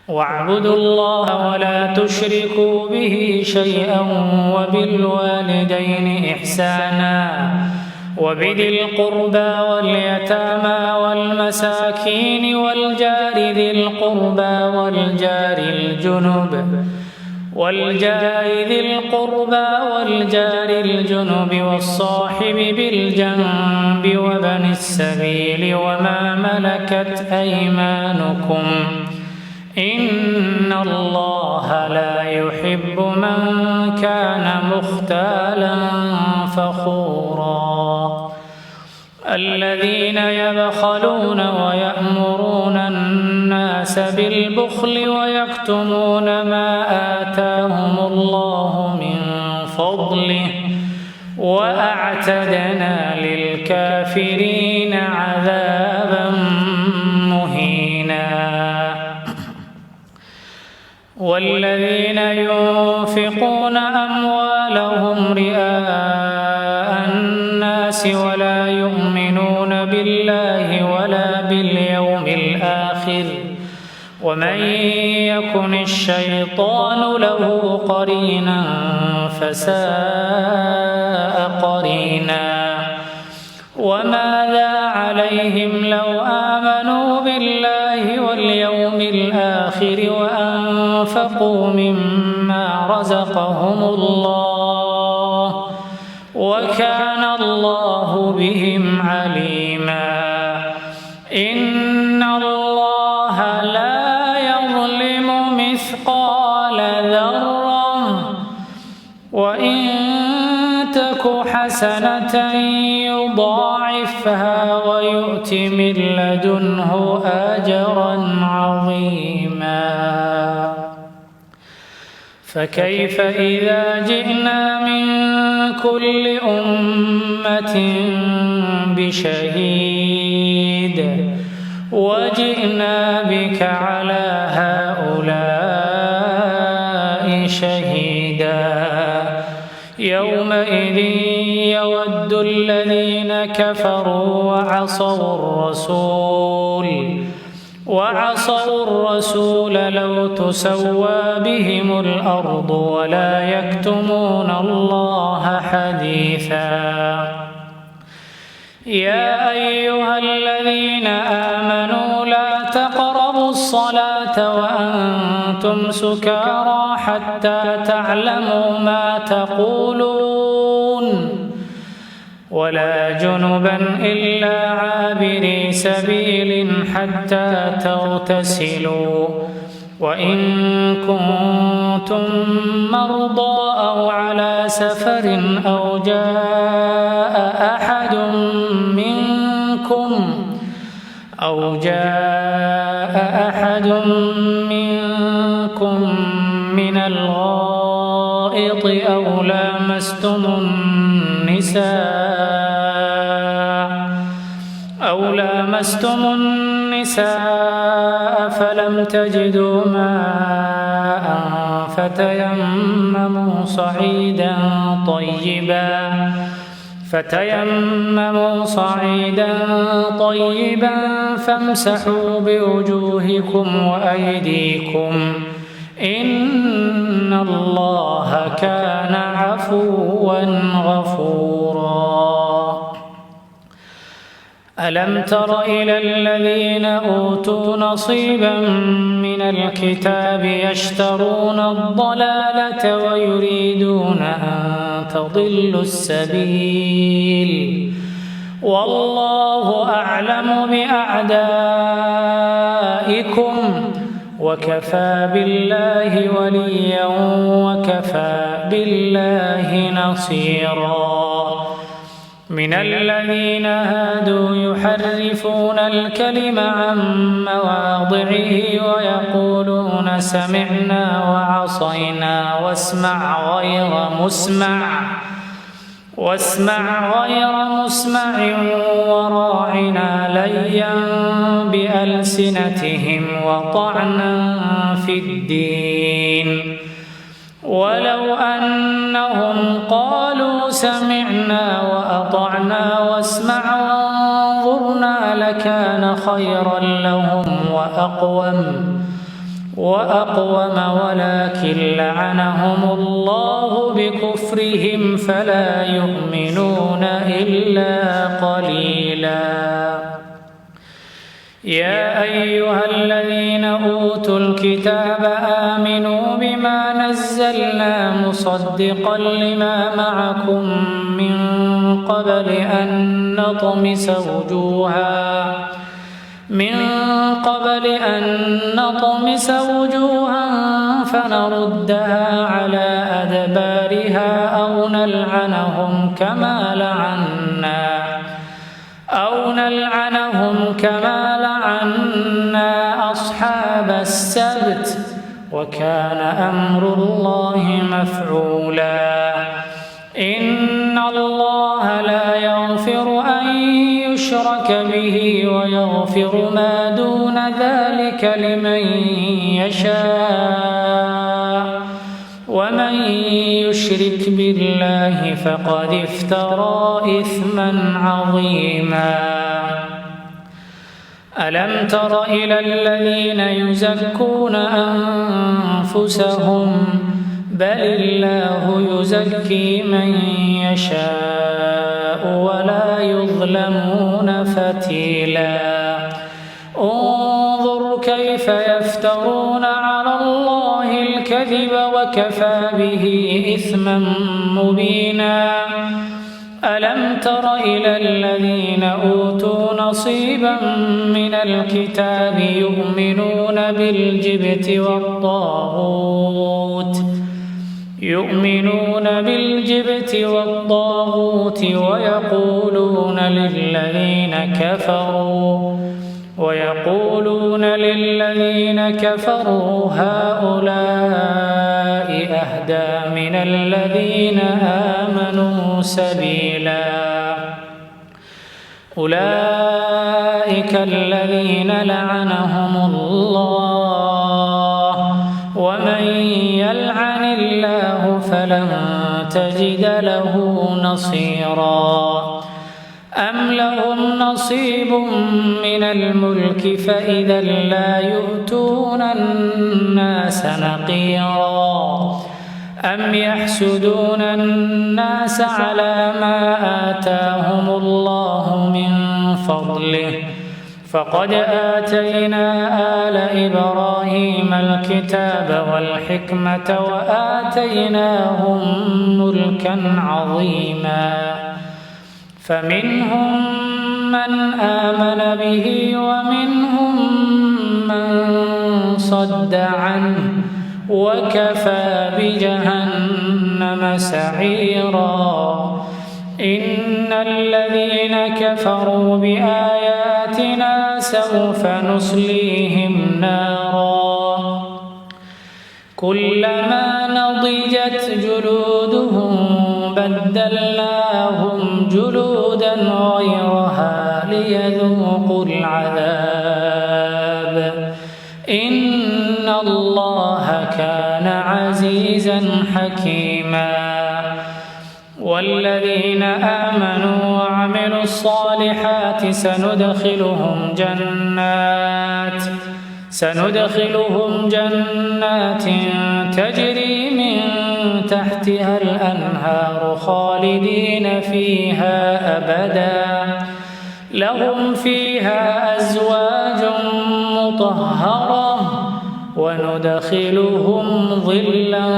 واعبدوا الله ولا تشركوا به شيئا وبالوالدين إحسانا وبذي القربى واليتامى والمساكين والجار ذي القربى والجار الجنب والصاحب بالجنب وابن السبيل وما ملكت أيمانكم إن الله لا يحب من كان مختالا فخورا الذين يبخلون ويأمرون الناس بالبخل ويكتمون ما آتاهم الله من فضله وأعتدنا للكافرين عذابا مهينا والذين ينفقون أموالهم رئاء الناس ولا يؤمنون بالله ولا باليوم الآخر ومن يكن الشيطان له قرينا فساء قرينا وماذا عليهم لو آمنوا بالله واليوم الآخر وأنفقوا مما رزقهم الله وكان الله بهم عليما إن الله لا يظلم مثقال ذرة وإن تك حسنة يضاعفها ويؤت من لدنه أجرا عظيما فكيف إذا جئنا من كل أمة بشهيد وجئنا بك على هؤلاء شهيدا يومئذ يود الذين كفروا وعصوا الرسول لو تسوى بهم الأرض ولا يكتمون الله حديثا يا أيها الذين آمنوا لا تقربوا الصلاة وأنتم سكارى حتى تعلموا ما تقولون ولا جنبا إلا عابري سبيل حتى تغتسلوا وإن كنتم مرضى أو على سفر أو جاء أحد منكم من الغائط أو لامستم النساء فلم تجدوا ماء فتيمموا صعيدا طيبا فامسحوا بوجوهكم وأيديكم إن الله كان عفوا غفورا ألم تر إلى الذين أوتوا نصيبا من الكتاب يشترون الضلالة ويريدون أن تضلوا السبيل والله أعلم بأعدائكم وكفى بالله وليا وكفى بالله نصيرا من الذين هادوا يحرفون الكلم عن مواضعه ويقولون سمعنا وعصينا واسمع غير مسمع وراعنا ليا بألسنتهم وطعنا في الدين ولو أنهم قالوا سمعنا وأطعنا واسمع وانظرنا لكان خيرا لهم وأقوم ولكن لعنهم الله بكفرهم فلا يؤمنون إلا قليلا. يا أيها الذين أوتوا الكتاب آمنوا بما نزلنا مصدقا لما معكم من قبل أن نطمس وجوها فنردها على أدبارها أو نلعنهم كما لعنا أصحاب السبت وكان أمر الله مفعولا. إن الله لا يغفر أن يشرك به ويغفر ما دون ذلك لمن يشاء ومن يشرك بالله فقد افترى إثما عظيما. ألم تر إلى الذين يزكون أنفسهم بل الله يزكي من يشاء ولا يظلمون فتيلا. انظر كيف يفترون على الله الكذب وكفى به إثما مبينا. ألم تر إلى الذين أوتوا نصيبا من الكتاب يؤمنون بالجبت والطاغوت ويقولون للذين كفروا هؤلاء أهدى من الذين آمنوا سبيلا. أولئك الذين لعنهم الله ومن يلعن الله فلن تجد له نصيرا. أم لهم نصيب من الملك فإذا لا يؤتون الناس نقيرا. أم يحسدون الناس على ما آتاهم الله من فضله فقد آتينا آل إبراهيم الكتاب والحكمة وآتيناهم ملكا عظيما. فمنهم من آمن به ومنهم من صد عنه وكفى بجهنم سعيرا. إن الذين كفروا بآياتنا سوف نصليهم نارا كلما نضجت جلودهم بدلناهم جلودا غيرها ليذوقوا العذاب إن الله كان عزيزا حكيما. والذين آمنوا وعملوا الصالحات سندخلهم جنات تجري من تحتها الأنهار خالدين فيها أبدا لهم فيها أزواج مطهرة وندخلهم ظلا